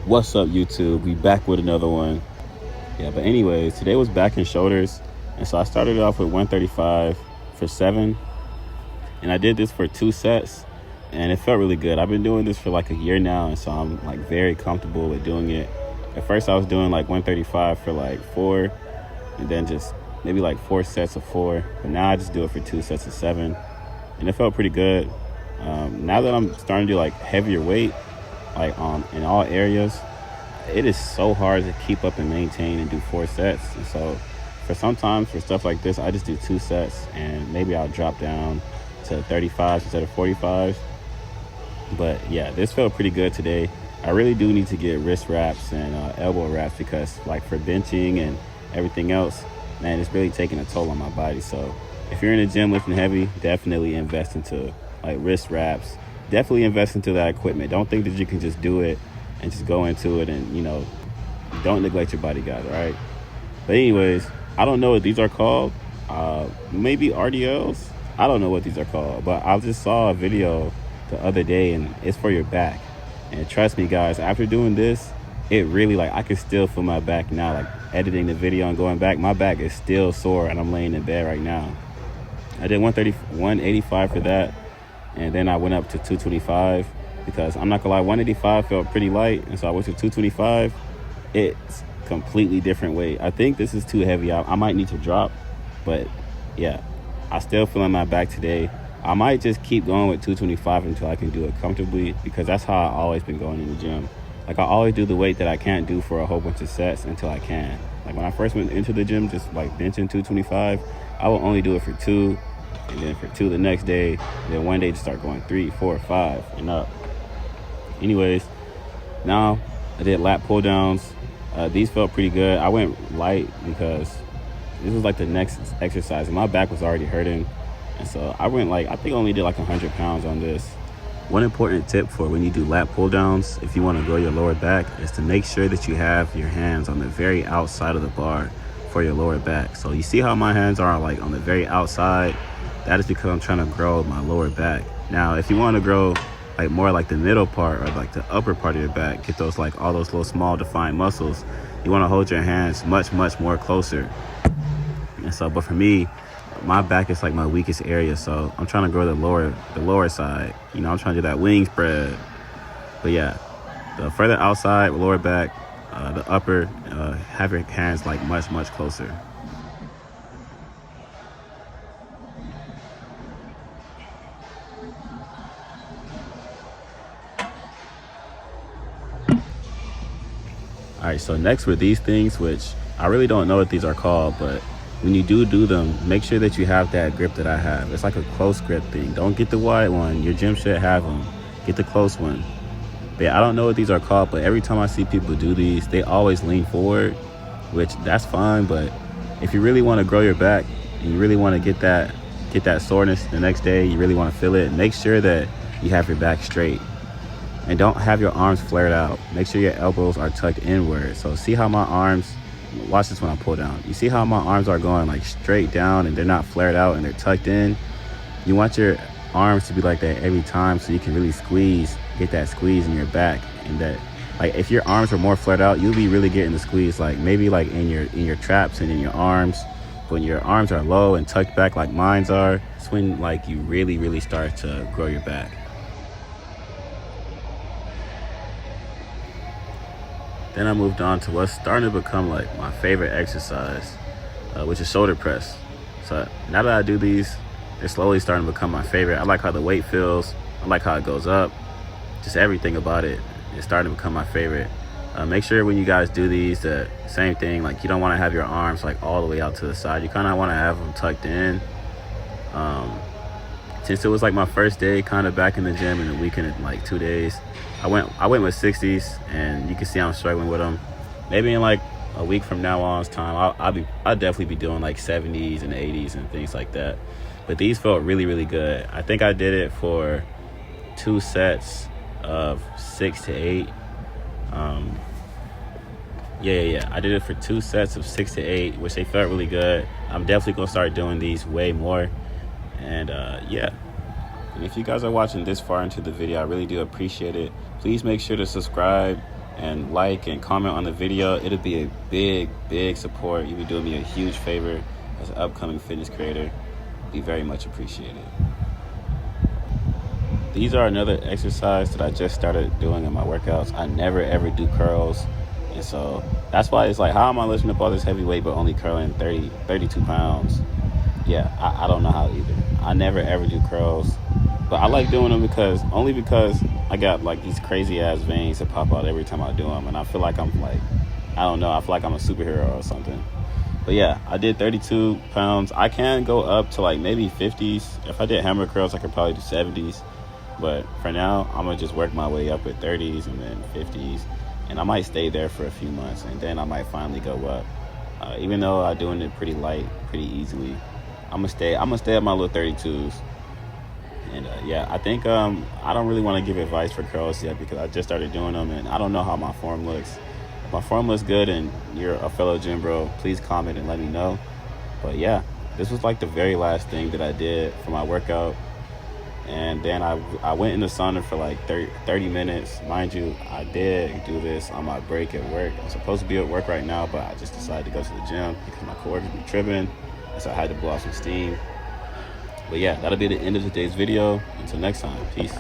What's up, YouTube? We back with another one. Yeah, but anyways, today was back and shoulders, and so I started off with 135 for 7, and I did this for 2 sets, and it felt really good. I've been doing this for like a year now, and so I'm like very comfortable with doing it. At first I was doing like 135 for like 4, and then just maybe like 4 sets of 4, but now I just do it for 2 sets of 7, and it felt pretty good. Now that I'm starting to do like heavier weight, like in all areas, it is so hard to keep up and maintain and do 4 sets. And so for stuff like this, I just do 2 sets, and maybe I'll drop down to 35 instead of 45. But yeah, this felt pretty good today. I really do need to get wrist wraps and elbow wraps, because like for benching and everything else, man, it's really taking a toll on my body. So if you're in the gym lifting heavy, definitely invest into like wrist wraps. Definitely invest into that equipment. Don't think that you can just do it and just go into it, and don't neglect your body guide, right? But anyways, I don't know what these are called. Maybe RDLs. I don't know what these are called, but I just saw a video the other day, and it's for your back. And trust me, guys, after doing this, it really, like, I can still feel my back now. Like editing the video and going back, my back is still sore, and I'm laying in bed right now. I did 185 for that, and then I went up to 225, because I'm not gonna lie, 185 felt pretty light, and so I went to 225. It's completely different weight. I think this is too heavy. I might need to drop, but yeah, I still feel in my back today. I might just keep going with 225 until I can do it comfortably, because that's how I've always been going in the gym. Like, I always do the weight that I can't do for a whole bunch of sets until I can. Like when I first went into the gym, just like benching 225, I will only do it for 2, and then for 2 the next day, and then one day just start going 3, 4, 5 and up. Anyways, now I did lat pull downs. These felt pretty good. I went light because this was like the next exercise, and my back was already hurting, and so I went I think I only did like 100 pounds on this. One important tip for when you do lat pull downs, if you want to grow your lower back, is to make sure that you have your hands on the very outside of the bar for your lower back. So you see how my hands are like on the very outside? That is because I'm trying to grow my lower back. Now, if you want to grow like more like the middle part, or like the upper part of your back, get those like all those little small defined muscles, you want to hold your hands much more closer. And so, but for me, my back is like my weakest area, so I'm trying to grow the lower side. I'm trying to do that wing spread. But yeah, the further outside, lower back, the upper, have your hands like much closer. All right, so next were these things, which I really don't know what these are called, but when you do them, make sure that you have that grip that I have. It's like a close grip thing. Don't get the wide one. Your gym should have them. Get the close one. But yeah, I don't know what these are called, but every time I see people do these, they always lean forward, which that's fine. But if you really want to grow your back, and you really want to get that soreness the next day, you really want to feel it, make sure that you have your back straight. And don't have your arms flared out. Make sure your elbows are tucked inward. So see how my arms, watch this when I pull down. You see how my arms are going like straight down, and they're not flared out, and they're tucked in? You want your arms to be like that every time, so you can really get that squeeze in your back. And that, like, if your arms are more flared out, you'll be really getting the squeeze, like maybe like in your traps and in your arms. When your arms are low and tucked back like mine are, it's when like you really start to grow your back. Then I moved on to what's starting to become like my favorite exercise, which is shoulder press. So now that I do these, they're slowly starting to become my favorite. I like how the weight feels. I like how it goes up. Just everything about it is starting to become my favorite. Make sure when you guys do these, the same thing, like you don't want to have your arms like all the way out to the side. You kind of want to have them tucked in. Since it was like my first day kind of back in the gym, and the weekend in like 2 days, I went with 60s, and you can see I'm struggling with them. Maybe in like a week from now on's time, I'll definitely be doing like 70s and 80s and things like that. But these felt really good. I think I did it for 2 sets of 6 to 8. Yeah. I did it for 2 sets of 6 to 8, which they felt really good. I'm definitely gonna start doing these way more. And yeah. And if you guys are watching this far into the video, I really do appreciate it. Please make sure to subscribe and like and comment on the video. It'll be a big support. You'll be doing me a huge favor as an upcoming fitness creator. Be very much appreciated. These are another exercise that I just started doing in my workouts. I never ever do curls, and so that's why it's like, how am I lifting up all this heavy weight but only curling 32 pounds? Yeah, I don't know how either. I never ever do curls, but I like doing them because I got like these crazy ass veins that pop out every time I do them, and I feel like I'm like, I don't know, I feel like I'm a superhero or something. But yeah, I did 32 pounds. I can go up to like maybe 50s. If I did hammer curls, I could probably do 70s. But for now, I'm going to just work my way up at 30s and then 50s. And I might stay there for a few months, and then I might finally go up. Even though I'm doing it pretty light, pretty easily, I'm gonna stay at my little 32s. And yeah, I think I don't really want to give advice for curls yet because I just started doing them, and I don't know how my form looks. If my form looks good and you're a fellow gym bro, please comment and let me know. But yeah, this was like the very last thing that I did for my workout. And then I went in the sauna for like 30 minutes. Mind you, I did do this on my break at work. I'm supposed to be at work right now, but I just decided to go to the gym because my coworkers be tripping. And so I had to blow off some steam. But yeah, that'll be the end of today's video. Until next time, peace.